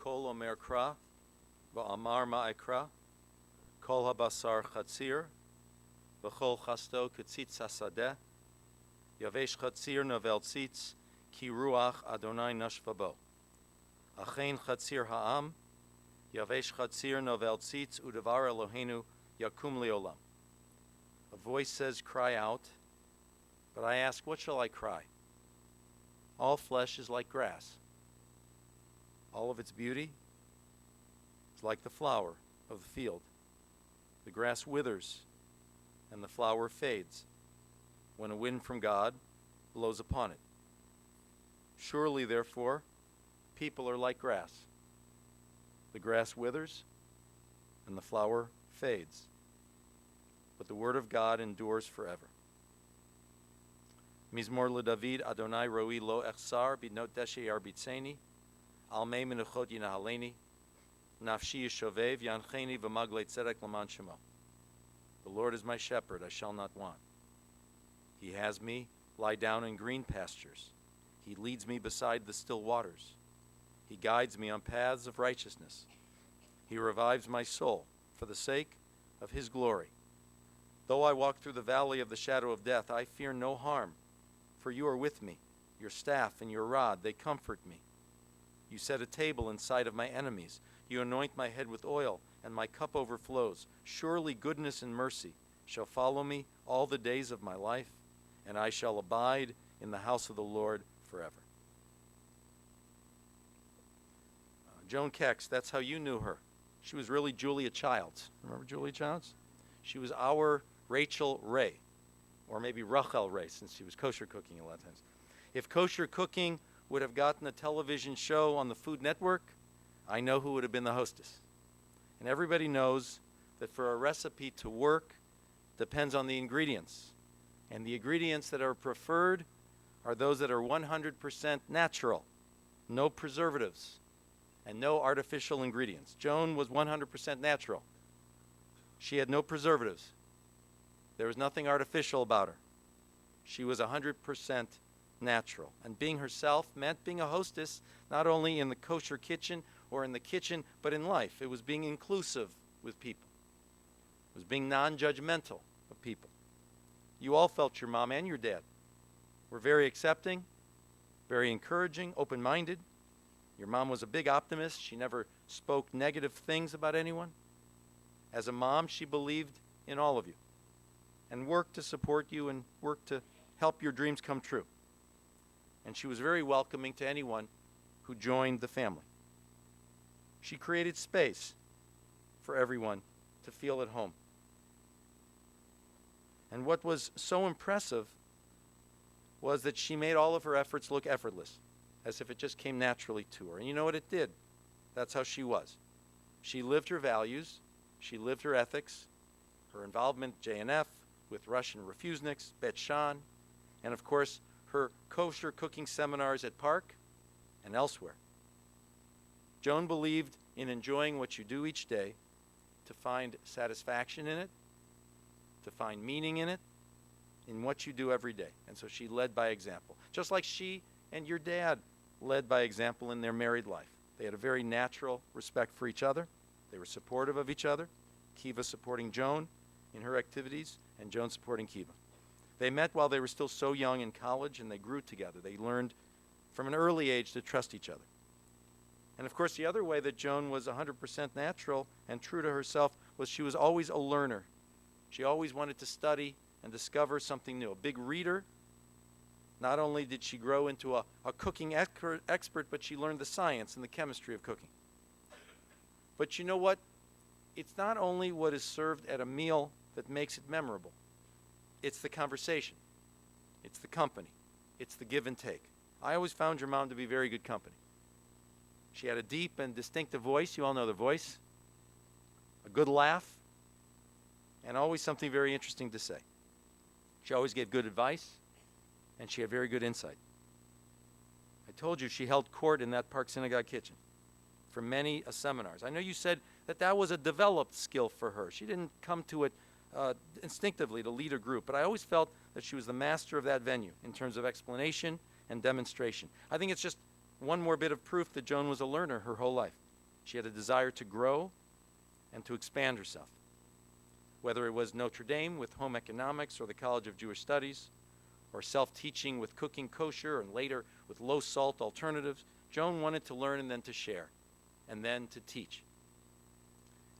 Kol omer kra, va'amar ma'ekra, kol habasar chatzir, v'chol chasto ketzitz hasadeh, yavesh chatzir novel tzitz, ki ruach Adonai nashva bo. Achein chatzir ha'am, yavesh chatzir novel tzitz, udevar Eloheinu yakum leolam. A voice says, cry out, but I ask, what shall I cry? All flesh is like grass. All of its beauty is like the flower of the field. The grass withers and the flower fades when a wind from God blows upon it. Surely, therefore, people are like grass. The grass withers and the flower fades, but the word of God endures forever. Mizmor LeDavid, Adonai roi lo echsar, bidnot deshe yarbitzeni, al mei menuchot yinahaleni, nafshi yishovev, yancheni v'maglei tzedek laman shemo. The Lord is my shepherd, I shall not want. He has me lie down in green pastures. He leads me beside the still waters. He guides me on paths of righteousness. He revives my soul for the sake of his glory. Though I walk through the valley of the shadow of death, I fear no harm, for you are with me. Your staff and your rod, they comfort me. You set a table in sight of my enemies. You anoint my head with oil, and my cup overflows. Surely goodness and mercy shall follow me all the days of my life, and I shall abide in the house of the Lord forever. Joan Kekst, that's how you knew her. She was really Julia Childs. Remember Julia Childs? She was our Rachel Ray, or maybe Rachel Ray, since she was kosher cooking a lot of times. If kosher cooking would have gotten a television show on the Food Network, I know who would have been the hostess. And everybody knows that for a recipe to work depends on the ingredients. And the ingredients that are preferred are those that are 100% natural, no preservatives, and no artificial ingredients. Joan was 100% natural. She had no preservatives. There was nothing artificial about her. She was 100% natural. And being herself meant being a hostess, not only in the kosher kitchen or in the kitchen, but in life. It was being inclusive with people. It was being non-judgmental of people. You all felt your mom and your dad were very accepting, very encouraging, open-minded. Your mom was a big optimist. She never spoke negative things about anyone. As a mom, she believed in all of you and worked to support you and worked to help your dreams come true. And she was very welcoming to anyone who joined the family. She created space for everyone to feel at home. And what was so impressive was that she made all of her efforts look effortless, as if it just came naturally to her. And you know what it did? That's how she was. She lived her values, she lived her ethics, her involvement at JNF with Russian refuseniks, Bet Shan, and of course her kosher cooking seminars at Park and elsewhere. Joan believed in enjoying what you do each day, to find satisfaction in it, to find meaning in it, in what you do every day. And so she led by example. Just like she and your dad led by example in their married life. They had a very natural respect for each other. They were supportive of each other. Kiva supporting Joan in her activities, and Joan supporting Kiva. They met while they were still so young in college, and they grew together. They learned from an early age to trust each other. And of course, the other way that Joan was 100% natural and true to herself was she was always a learner. She always wanted to study and discover something new. A big reader. Not only did she grow into a cooking expert, but she learned the science and the chemistry of cooking. But you know what? It's not only what is served at a meal that makes it memorable. It's the conversation. It's the company. It's the give and take. I always found your mom to be very good company. She had a deep and distinctive voice. You all know the voice. A good laugh. And always something very interesting to say. She always gave good advice. And she had very good insight. I told you she held court in that Park Synagogue kitchen for many seminars. I know you said that was a developed skill for her. She didn't come to it instinctively to lead a group, but I always felt that she was the master of that venue in terms of explanation and demonstration. I think it's just one more bit of proof that Joan was a learner her whole life. She had a desire to grow and to expand herself. Whether it was Notre Dame with home economics or the College of Jewish Studies, or self-teaching with cooking kosher and later with low-salt alternatives, Joan wanted to learn and then to share, and then to teach.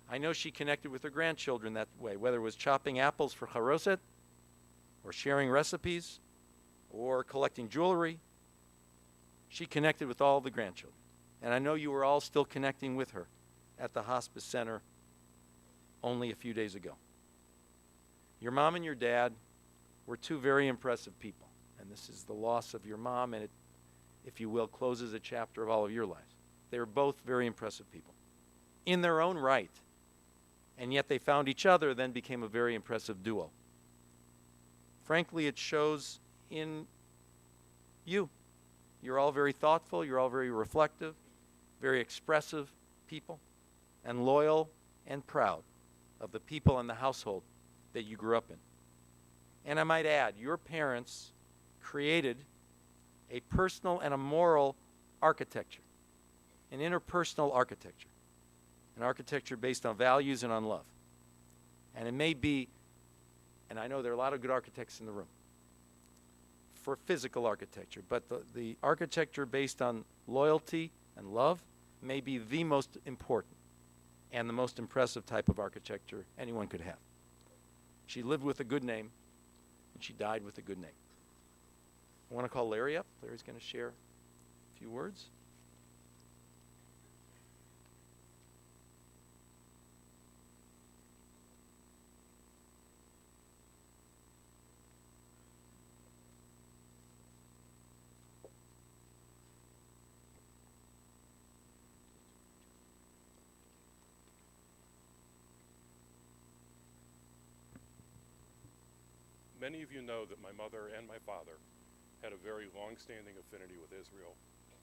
I know she connected with her grandchildren that way, whether it was chopping apples for charoset, or sharing recipes, or collecting jewelry. She connected with all the grandchildren. And I know you were all still connecting with her at the hospice center only a few days ago. Your mom and your dad were two very impressive people. And this is the loss of your mom, and it, if you will, closes a chapter of all of your lives. They were both very impressive people in their own right. And yet they found each other, then became a very impressive duo. Frankly, it shows in you. You're all very thoughtful, you're all very reflective, very expressive people, and loyal and proud of the people and the household that you grew up in. And I might add, your parents created a personal and a moral architecture, an interpersonal architecture, an architecture based on values and on love. And it may be, and I know there are a lot of good architects in the room, for physical architecture, but the architecture based on loyalty and love may be the most important and the most impressive type of architecture anyone could have. She lived with a good name, and she died with a good name. I want to call Larry up. Larry's going to share a few words. Many of you know that my mother and my father had a very long-standing affinity with Israel,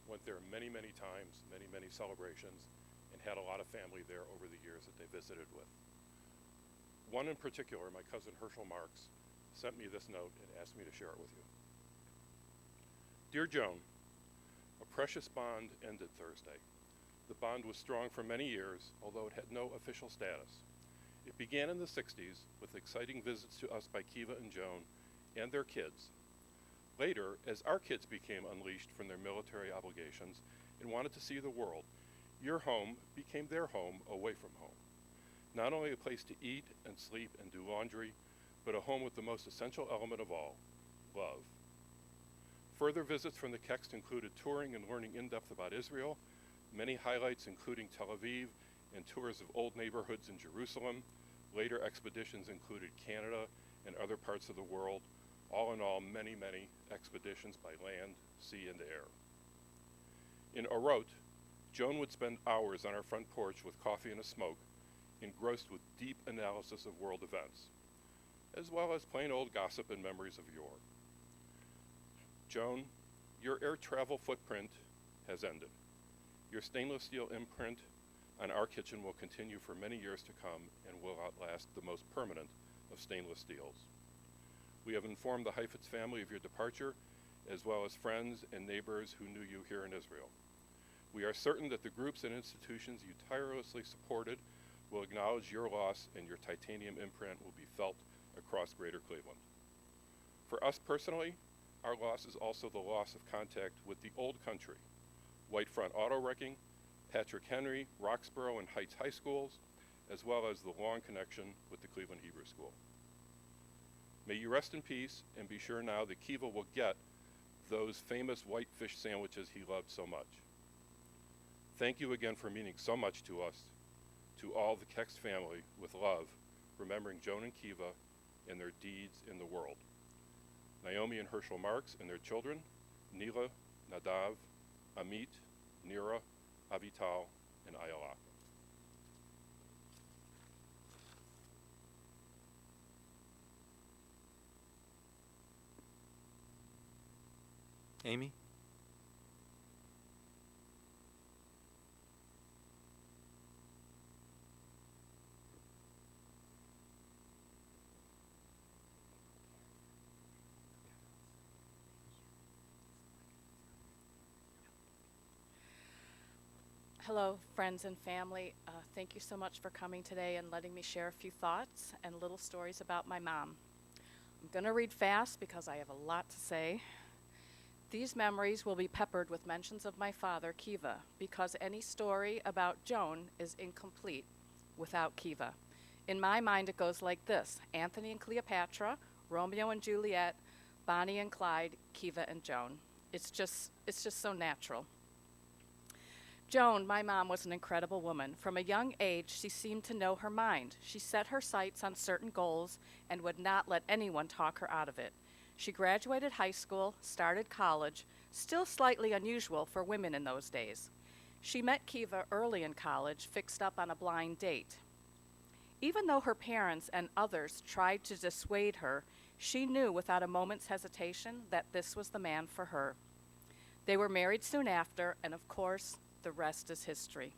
went there many, many times, many celebrations, and had a lot of family there over the years that they visited with. One in particular, my cousin Herschel Marks, sent me this note and asked me to share it with you. Dear Joan, a precious bond ended Thursday. The bond was strong for many years, although it had no official status. It began in the 60s with exciting visits to us by Kiva and Joan and their kids. Later, as our kids became unleashed from their military obligations and wanted to see the world, your home became their home away from home. Not only a place to eat and sleep and do laundry, but a home with the most essential element of all, love. Further visits from the Kekst included touring and learning in depth about Israel, many highlights including Tel Aviv and tours of old neighborhoods in Jerusalem. Later expeditions included Canada and other parts of the world. All in all, many expeditions by land, sea, and air. In Orot, Joan would spend hours on our front porch with coffee and a smoke, engrossed with deep analysis of world events, as well as plain old gossip and memories of yore. Joan, your air travel footprint has ended. Your stainless steel imprint on our kitchen will continue for many years to come and will outlast the most permanent of stainless steels. We have informed the Heifetz family of your departure, as well as friends and neighbors who knew you here in Israel. We are certain that the groups and institutions you tirelessly supported will acknowledge your loss, and your titanium imprint will be felt across Greater Cleveland. For us personally, our loss is also the loss of contact with the old country, White Front Auto Wrecking, Patrick Henry, Roxborough, and Heights High Schools, as well as the long connection with the Cleveland Hebrew School. May you rest in peace, and be sure now that Kiva will get those famous white fish sandwiches he loved so much. Thank you again for meaning so much to us, to all the Kekst family, with love, remembering Joan and Kiva and their deeds in the world. Naomi and Herschel Marks and their children, Nila, Nadav, Amit, Nira, Avital, and Ayala. Amy? Hello, friends and family. Thank you so much for coming today and letting me share a few thoughts and little stories about my mom. I'm going to read fast because I have a lot to say. These memories will be peppered with mentions of my father, Kiva, because any story about Joan is incomplete without Kiva. In my mind, it goes like this: Anthony and Cleopatra, Romeo and Juliet, Bonnie and Clyde, Kiva and Joan. It's just so natural. Joan, my mom, was an incredible woman. From a young age, she seemed to know her mind. She set her sights on certain goals and would not let anyone talk her out of it. She graduated high school, started college, still slightly unusual for women in those days. She met Kiva early in college, fixed up on a blind date. Even though her parents and others tried to dissuade her, she knew without a moment's hesitation that this was the man for her. They were married soon after, and of course, the rest is history.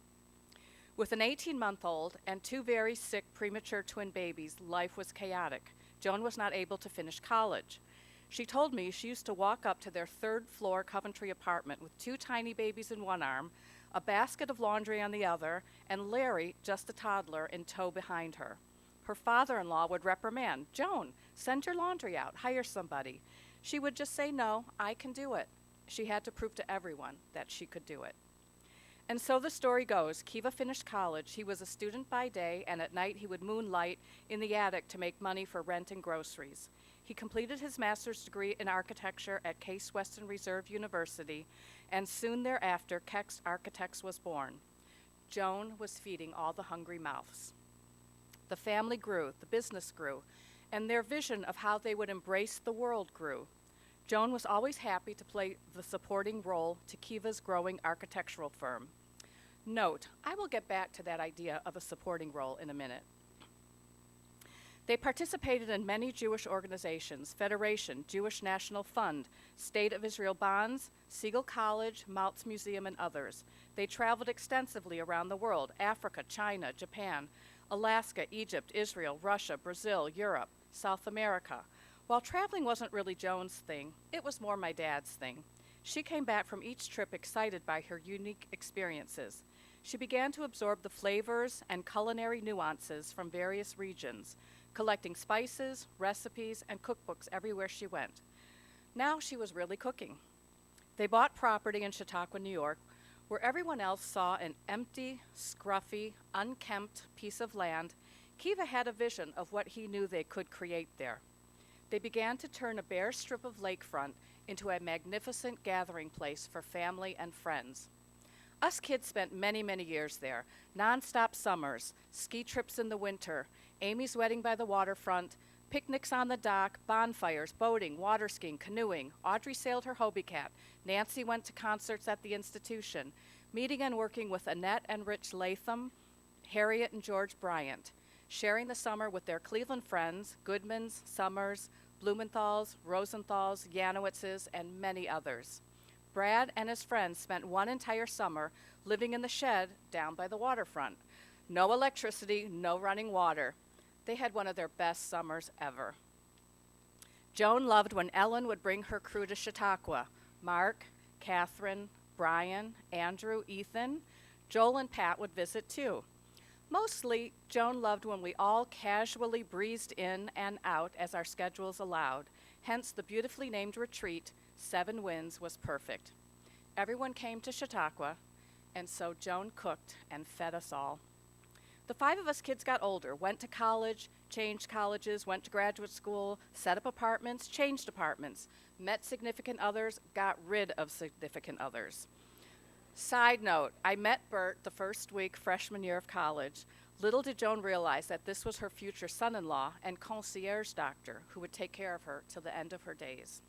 With an 18-month-old and two very sick premature twin babies, life was chaotic. Joan was not able to finish college. She told me she used to walk up to their third-floor Coventry apartment with two tiny babies in one arm, a basket of laundry on the other, and Larry, just a toddler, in tow behind her. Her father-in-law would reprimand, "Joan, send your laundry out, hire somebody." She would just say, "No, I can do it." She had to prove to everyone that she could do it. And so the story goes. Kiva finished college. He was a student by day, and at night he would moonlight in the attic to make money for rent and groceries. He completed his master's degree in architecture at Case Western Reserve University, and soon thereafter, Kekst Architects was born. Joan was feeding all the hungry mouths. The family grew, the business grew, and their vision of how they would embrace the world grew. Joan was always happy to play the supporting role to Kiva's growing architectural firm. Note, I will get back to that idea of a supporting role in a minute. They participated in many Jewish organizations: Federation, Jewish National Fund, State of Israel Bonds, Siegel College, Maltz Museum, and others. They traveled extensively around the world: Africa, China, Japan, Alaska, Egypt, Israel, Russia, Brazil, Europe, South America. While traveling wasn't really Joan's thing, it was more my dad's thing. She came back from each trip excited by her unique experiences. She began to absorb the flavors and culinary nuances from various regions, collecting spices, recipes, and cookbooks everywhere she went. Now she was really cooking. They bought property in Chautauqua, New York, where everyone else saw an empty, scruffy, unkempt piece of land. Kiva had a vision of what he knew they could create there. They began to turn a bare strip of lakefront into a magnificent gathering place for family and friends. Us kids spent many, many years there. Non-stop summers, ski trips in the winter, Amy's wedding by the waterfront, picnics on the dock, bonfires, boating, water skiing, canoeing. Audrey sailed her Hobie Cat. Nancy went to concerts at the institution, meeting and working with Annette and Rich Latham, Harriet and George Bryant, sharing the summer with their Cleveland friends, Goodmans, Summers, Blumenthals, Rosenthals, Janowitzes, and many others. Brad and his friends spent one entire summer living in the shed down by the waterfront. No electricity, no running water. They had one of their best summers ever. Joan loved when Ellen would bring her crew to Chautauqua: Mark, Catherine, Brian, Andrew, Ethan. Joel and Pat would visit too. Mostly, Joan loved when we all casually breezed in and out as our schedules allowed. Hence, the beautifully named retreat, Seven Winds, was perfect. Everyone came to Chautauqua, and so Joan cooked and fed us all. The five of us kids got older, went to college, changed colleges, went to graduate school, set up apartments, changed apartments, met significant others, got rid of significant others. Side note, I met Bert the first week freshman year of college. Little did Joan realize that this was her future son-in-law and concierge doctor who would take care of her till the end of her days.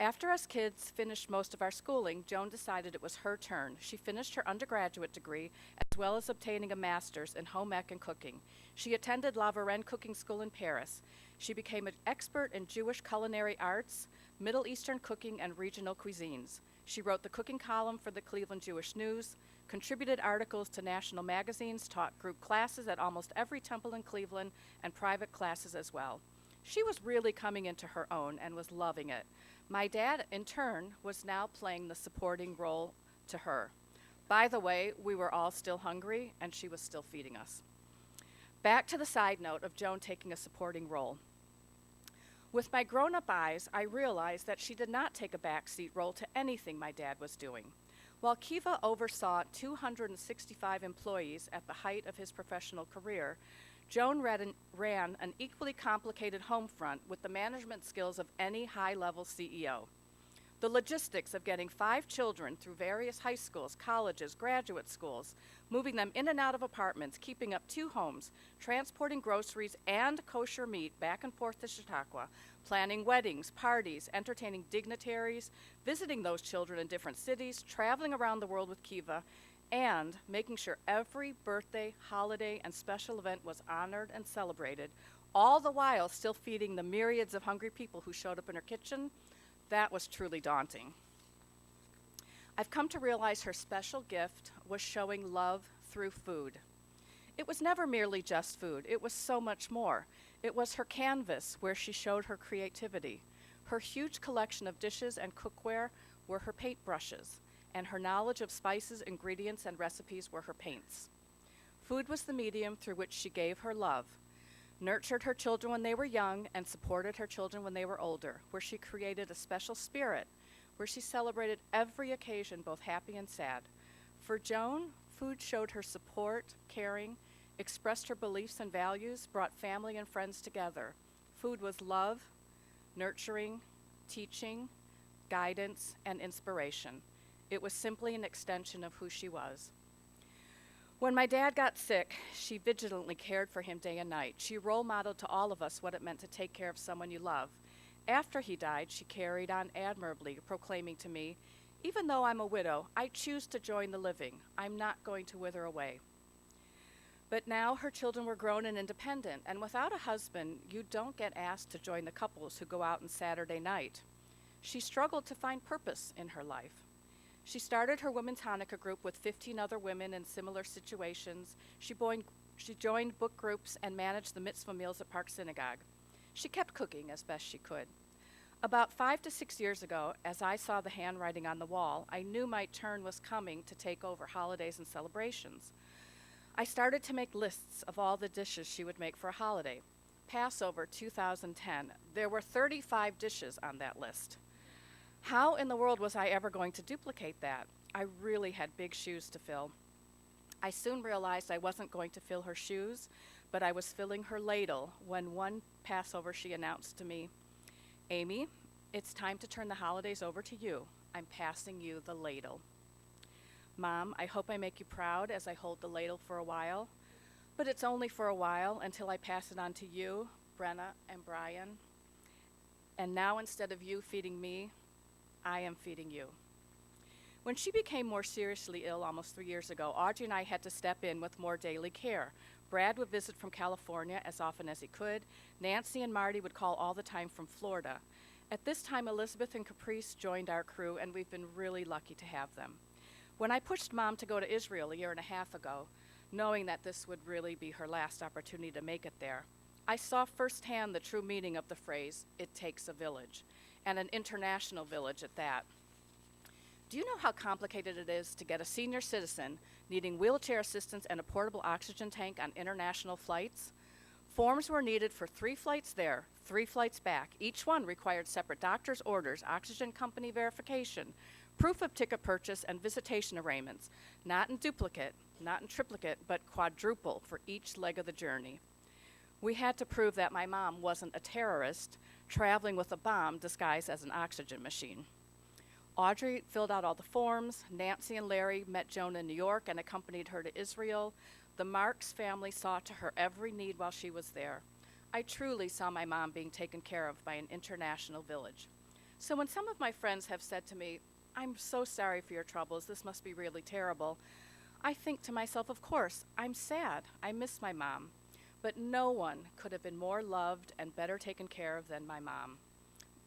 After us kids finished most of our schooling, Joan decided it was her turn. She finished her undergraduate degree as well as obtaining a master's in home ec and cooking. She attended La Varenne Cooking School in Paris. She became an expert in Jewish culinary arts, Middle Eastern cooking, and regional cuisines. She wrote the cooking column for the Cleveland Jewish News, contributed articles to national magazines, taught group classes at almost every temple in Cleveland, and private classes as well. She was really coming into her own and was loving it. My dad, in turn, was now playing the supporting role to her. By the way, we were all still hungry, and she was still feeding us. Back to the side note of Joan taking a supporting role. With my grown-up eyes, I realized that she did not take a backseat role to anything my dad was doing. While Kiva oversaw 265 employees at the height of his professional career, Joan ran an equally complicated home front with the management skills of any high-level CEO. The logistics of getting 5 children through various high schools, colleges, graduate schools, moving them in and out of apartments, keeping up 2 homes, transporting groceries and kosher meat back and forth to Chautauqua, planning weddings, parties, entertaining dignitaries, visiting those children in different cities, traveling around the world with Kiva, and making sure every birthday, holiday, and special event was honored and celebrated, all the while still feeding the myriads of hungry people who showed up in her kitchen. That was truly daunting. I've come to realize her special gift was showing love through food. It was never merely just food. It was so much more. It was her canvas where she showed her creativity. Her huge collection of dishes and cookware were her paintbrushes, and her knowledge of spices, ingredients, and recipes were her paints. Food was the medium through which she gave her love, nurtured her children when they were young, and supported her children when they were older, where she created a special spirit, where she celebrated every occasion, both happy and sad. For Joan, food showed her support, caring, expressed her beliefs and values, brought family and friends together. Food was love, nurturing, teaching, guidance, and inspiration. It was simply an extension of who she was. When my dad got sick, she vigilantly cared for him day and night. She role modeled to all of us what it meant to take care of someone you love. After he died, she carried on admirably, proclaiming to me, "Even though I'm a widow, I choose to join the living. I'm not going to wither away." But now her children were grown and independent, and without a husband, you don't get asked to join the couples who go out on Saturday night. She struggled to find purpose in her life. She started her Women's Hanukkah group with 15 other women in similar situations. She joined book groups and managed the mitzvah meals at Park Synagogue. She kept cooking as best she could. About 5 to 6 years ago, as I saw the handwriting on the wall, I knew my turn was coming to take over holidays and celebrations. I started to make lists of all the dishes she would make for a holiday. Passover 2010, there were 35 dishes on that list. How in the world was I ever going to duplicate that? I really had big shoes to fill. I soon realized I wasn't going to fill her shoes, but I was filling her ladle when one Passover she announced to me, "Amy, it's time to turn the holidays over to you. I'm passing you the ladle." Mom, I hope I make you proud as I hold the ladle for a while, but it's only for a while until I pass it on to you, Brenna and Brian. And now instead of you feeding me, I am feeding you. When she became more seriously ill almost 3 years ago, Audrey and I had to step in with more daily care. Brad would visit from California as often as he could. Nancy and Marty would call all the time from Florida. At this time, Elizabeth and Caprice joined our crew, and we've been really lucky to have them. When I pushed Mom to go to Israel a year and a half ago, knowing that this would really be her last opportunity to make it there, I saw firsthand the true meaning of the phrase, "It takes a village," and an international village at that. Do you know how complicated it is to get a senior citizen needing wheelchair assistance and a portable oxygen tank on international flights? Forms were needed for 3 flights there, 3 flights back. Each one required separate doctor's orders, oxygen company verification, proof of ticket purchase, and visitation arrangements, not in duplicate, not in triplicate, but quadruple for each leg of the journey. We had to prove that my mom wasn't a terrorist traveling with a bomb disguised as an oxygen machine. Audrey filled out all the forms. Nancy and Larry met Joan in New York and accompanied her to Israel. The Marks family saw to her every need while she was there. I truly saw my mom being taken care of by an international village. So when some of my friends have said to me, "I'm so sorry for your troubles, this must be really terrible," I think to myself, of course, I'm sad. I miss my mom. But no one could have been more loved and better taken care of than my mom.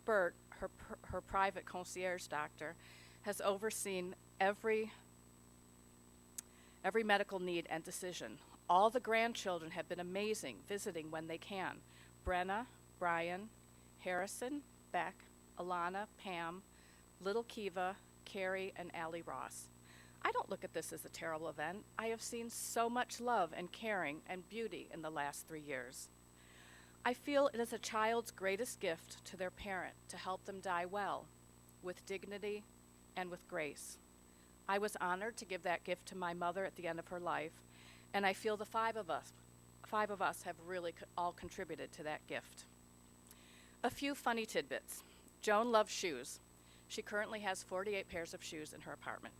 Bert, her private concierge doctor, has overseen every medical need and decision. All the grandchildren have been amazing, visiting when they can. Brenna, Brian, Harrison, Beck, Alana, Pam, little Kiva, Carrie, and Allie Ross. I don't look at this as a terrible event. I have seen so much love and caring and beauty in the last 3 years. I feel it is a child's greatest gift to their parent to help them die well, with dignity and with grace. I was honored to give that gift to my mother at the end of her life, and I feel the five of us have really all contributed to that gift. A few funny tidbits. Joan loves shoes. She currently has 48 pairs of shoes in her apartment.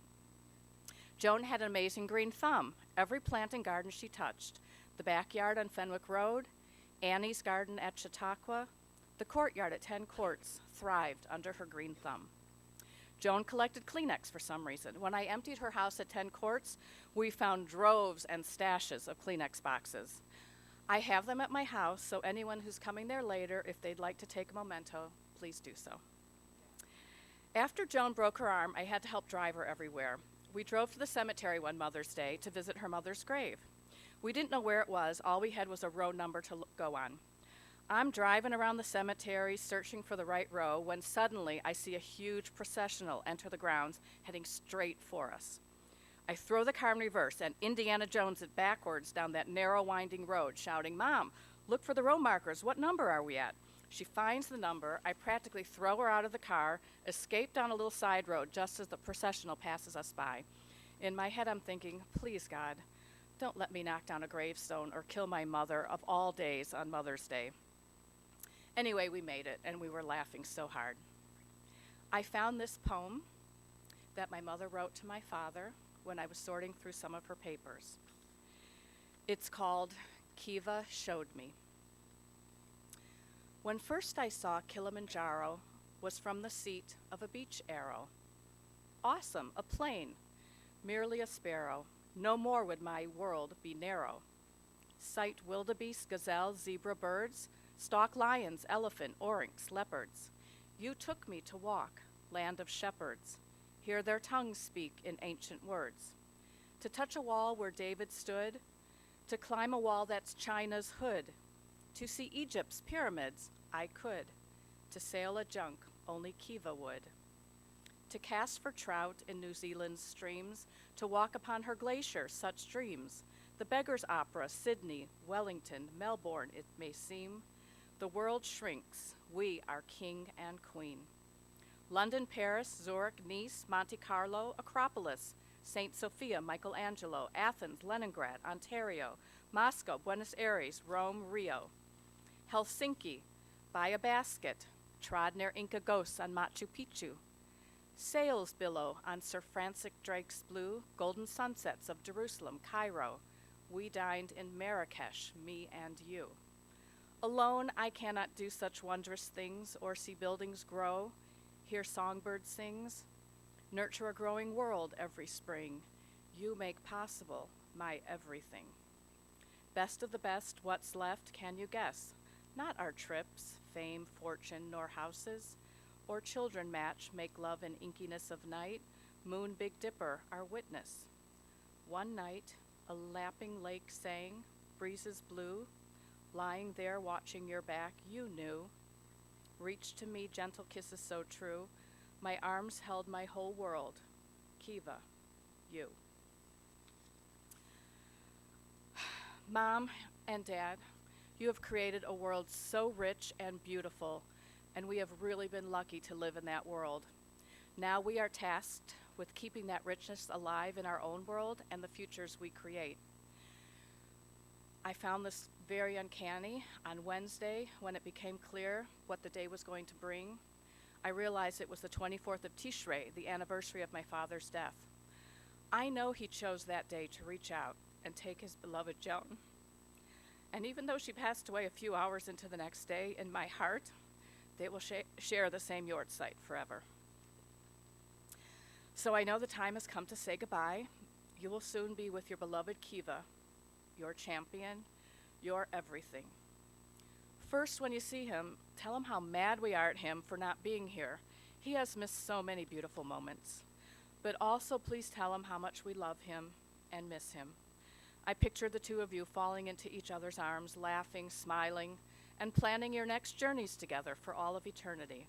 Joan had an amazing green thumb. Every plant and garden she touched, the backyard on Fenwick Road, Annie's garden at Chautauqua, the courtyard at 10 Courts thrived under her green thumb. Joan collected Kleenex for some reason. When I emptied her house at 10 Courts, we found droves and stashes of Kleenex boxes. I have them at my house, so anyone who's coming there later, if they'd like to take a memento, please do so. After Joan broke her arm, I had to help drive her everywhere. We drove to the cemetery one Mother's Day to visit her mother's grave. We didn't know where it was. All we had was a row number to go on. I'm driving around the cemetery, searching for the right row, when suddenly I see a huge processional enter the grounds, heading straight for us. I throw the car in reverse, and Indiana Jones it backwards down that narrow, winding road, shouting, "Mom, look for the row markers. What number are we at?" She finds the number. I practically throw her out of the car, escape down a little side road just as the processional passes us by. In my head, I'm thinking, please, God, don't let me knock down a gravestone or kill my mother of all days on Mother's Day. Anyway, we made it, and we were laughing so hard. I found this poem that my mother wrote to my father when I was sorting through some of her papers. It's called Kiva Showed Me. When first I saw Kilimanjaro was from the seat of a beach arrow. Awesome, a plane, merely a sparrow. No more would my world be narrow. Sight wildebeest, gazelle, zebra, birds, stalk lions, elephant, oryx, leopards. You took me to walk, land of shepherds, hear their tongues speak in ancient words. To touch a wall where David stood, to climb a wall that's China's hood, to see Egypt's pyramids, I could. To sail a junk, only Kiva would. To cast for trout in New Zealand's streams, to walk upon her glacier, such dreams. The Beggar's Opera, Sydney, Wellington, Melbourne, it may seem. The world shrinks, we are king and queen. London, Paris, Zurich, Nice, Monte Carlo, Acropolis, St. Sophia, Michelangelo, Athens, Leningrad, Ontario, Moscow, Buenos Aires, Rome, Rio. Helsinki, buy a basket, trod near Inca ghosts on Machu Picchu. Sails billow on Sir Francis Drake's blue, golden sunsets of Jerusalem, Cairo. We dined in Marrakesh, me and you. Alone I cannot do such wondrous things or see buildings grow, hear songbirds sings, nurture a growing world every spring. You make possible my everything. Best of the best, what's left, can you guess? Not our trips, fame, fortune, nor houses, or children match, make love in inkiness of night, moon Big Dipper, our witness. One night, a lapping lake sang, breezes blew, lying there watching your back, you knew. Reached to me gentle kisses so true, my arms held my whole world. Kiva, you. Mom and Dad, you have created a world so rich and beautiful, and we have really been lucky to live in that world. Now we are tasked with keeping that richness alive in our own world and the futures we create. I found this very uncanny on Wednesday when it became clear what the day was going to bring. I realized it was the 24th of Tishrei, the anniversary of my father's death. I know he chose that day to reach out and take his beloved Joan. And even though she passed away a few hours into the next day, in my heart, they will share the same yahrzeit forever. So I know the time has come to say goodbye. You will soon be with your beloved Kiva, your champion, your everything. First, when you see him, tell him how mad we are at him for not being here. He has missed so many beautiful moments. But also please tell him how much we love him and miss him. I picture the two of you falling into each other's arms, laughing, smiling, and planning your next journeys together for all of eternity.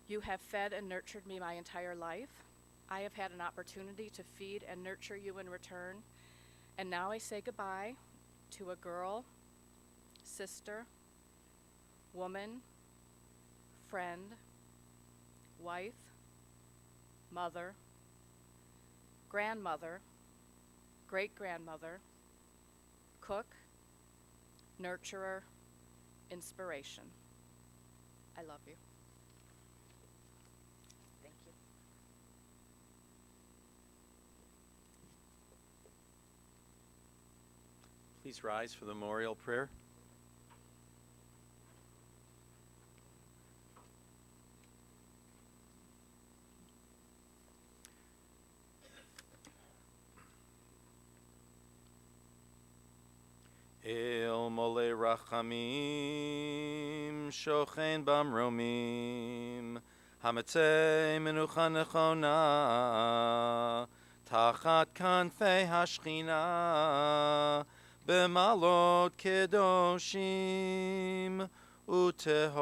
You have fed and nurtured me my entire life. I have had an opportunity to feed and nurture you in return, and now I say goodbye to a girl, sister, woman, friend, wife, mother, grandmother, great-grandmother, cook, nurturer, inspiration. I love you. Thank you. Please rise for the memorial prayer. El mole rachamim shochen bamromim hametzei menucha nechona tachat kanfei hashchina b'malot kedoshim utehorim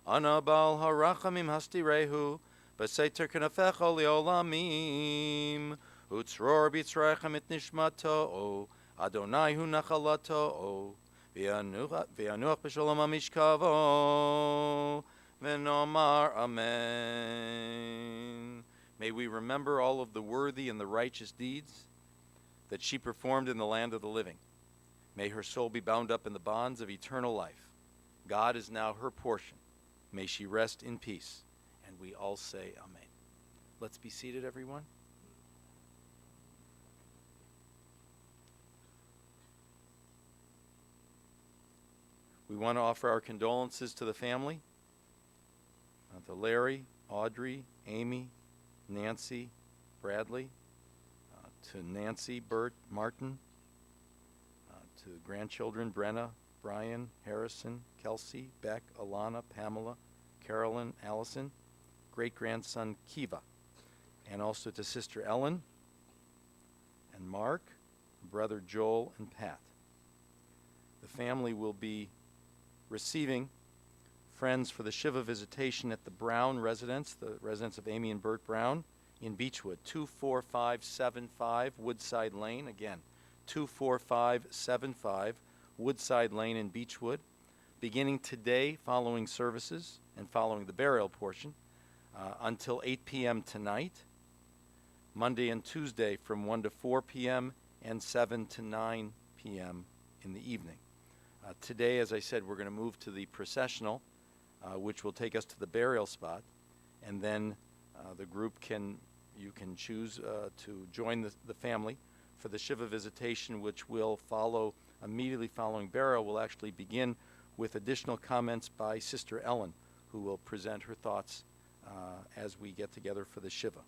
anabal harachamim hastirehu b'seiter kenafecha leolamim utzror b'tzrechem et nishmato Adonai hu nachalato, v'yanuach b'sholom hamishkavo, v'nomar amen. May we remember all of the worthy and the righteous deeds that she performed in the land of the living. May her soul be bound up in the bonds of eternal life. God is now her portion. May she rest in peace. And we all say amen. Let's be seated, everyone. We want to offer our condolences to the family, to Larry, Audrey, Amy, Nancy, Bradley, to Nancy, Bert, Martin, to grandchildren Brenna, Brian, Harrison, Kelsey, Beck, Alana, Pamela, Carolyn, Allison, great-grandson Kiva, and also to Sister Ellen and Mark, brother Joel and Pat. The family will be receiving friends for the Shiva visitation at the Brown residence, the residence of Amy and Bert Brown in Beechwood, 24575 Woodside Lane. Again, 24575 Woodside Lane in Beechwood. Beginning today, following services and following the burial portion, until 8 p.m. tonight. Monday and Tuesday from 1 to 4 p.m. and 7 to 9 p.m. in the evening. Today, as I said, we're going to move to the processional, which will take us to the burial spot, and then the group you can choose to join the family for the Shiva visitation, which will follow immediately following burial. Will actually begin with additional comments by Sister Ellen, who will present her thoughts as we get together for the Shiva.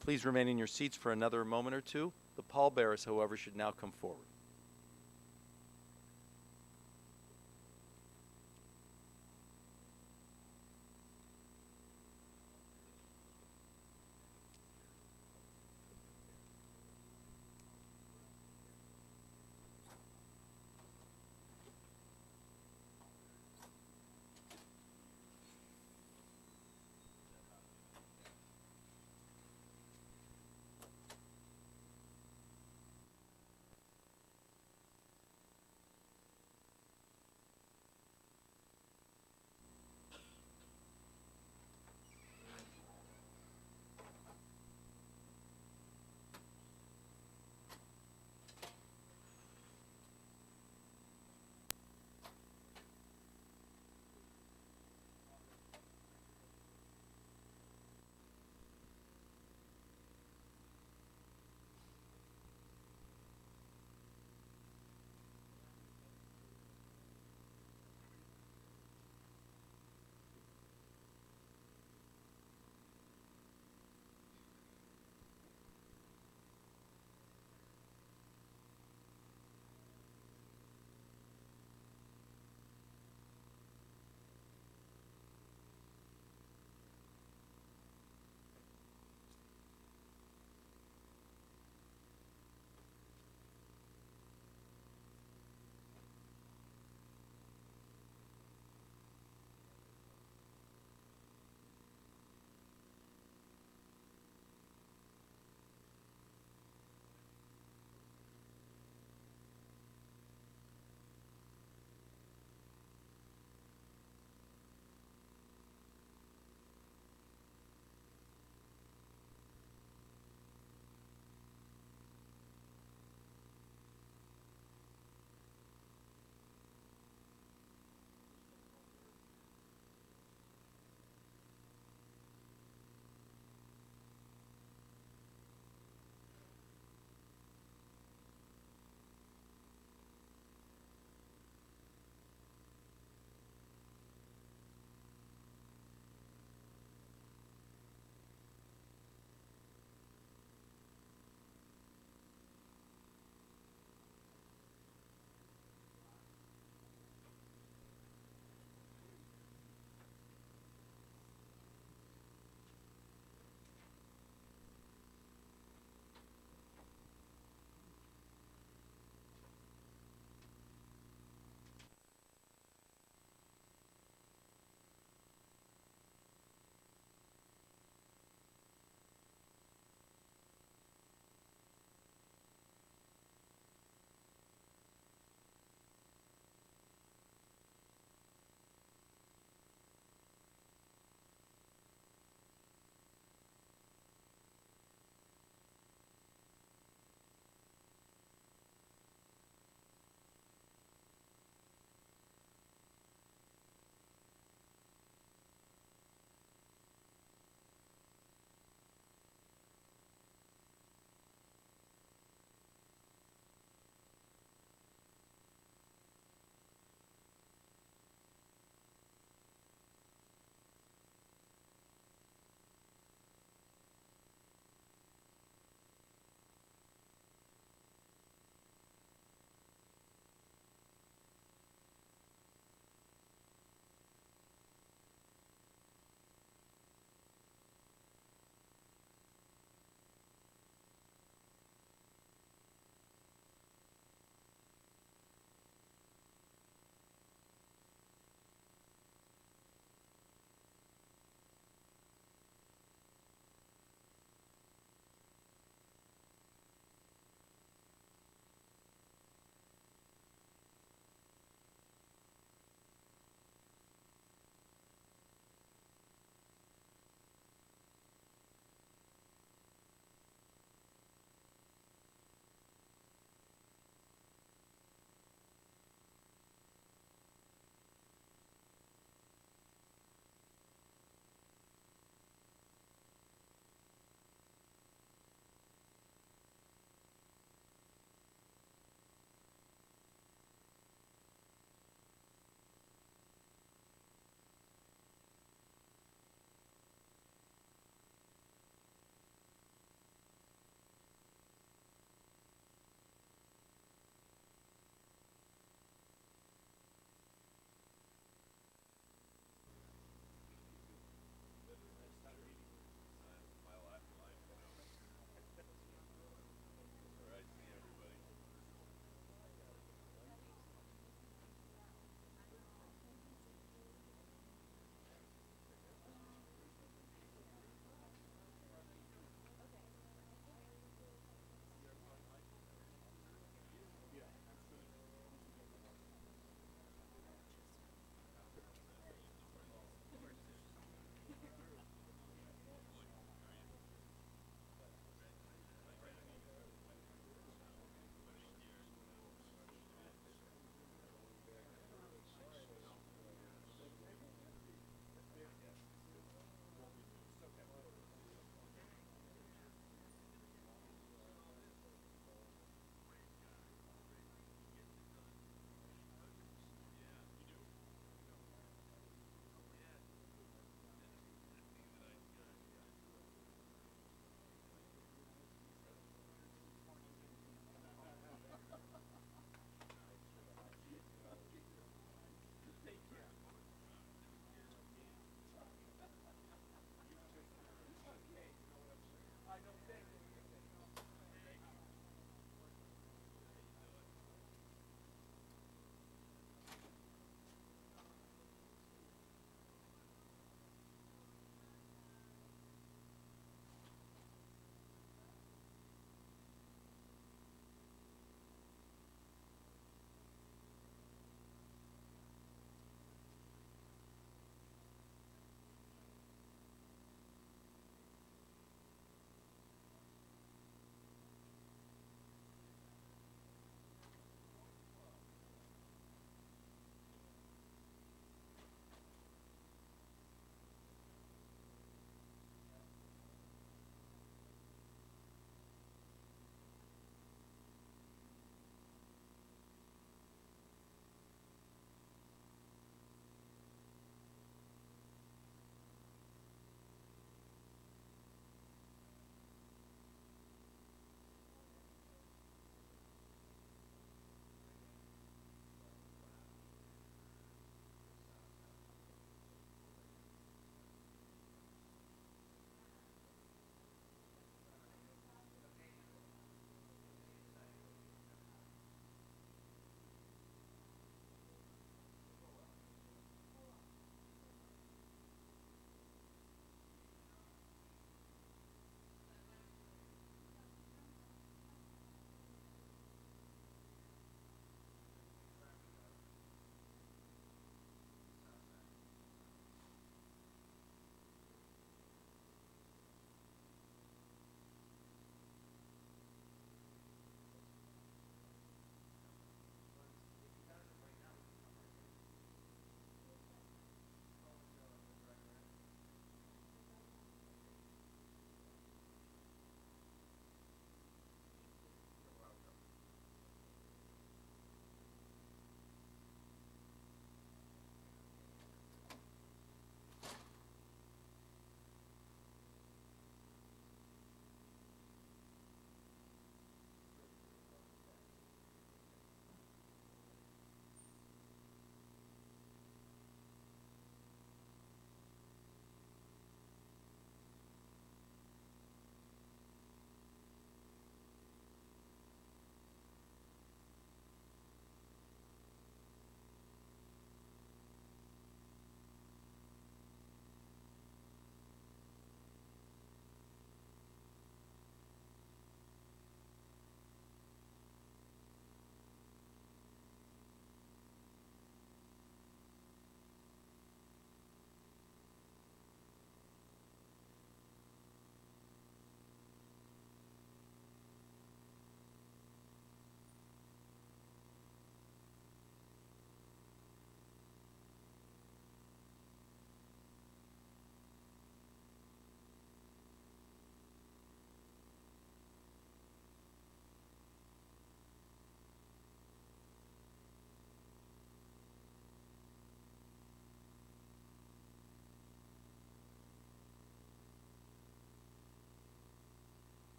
Please remain in your seats for another moment or two. The pallbearers, however, should now come forward.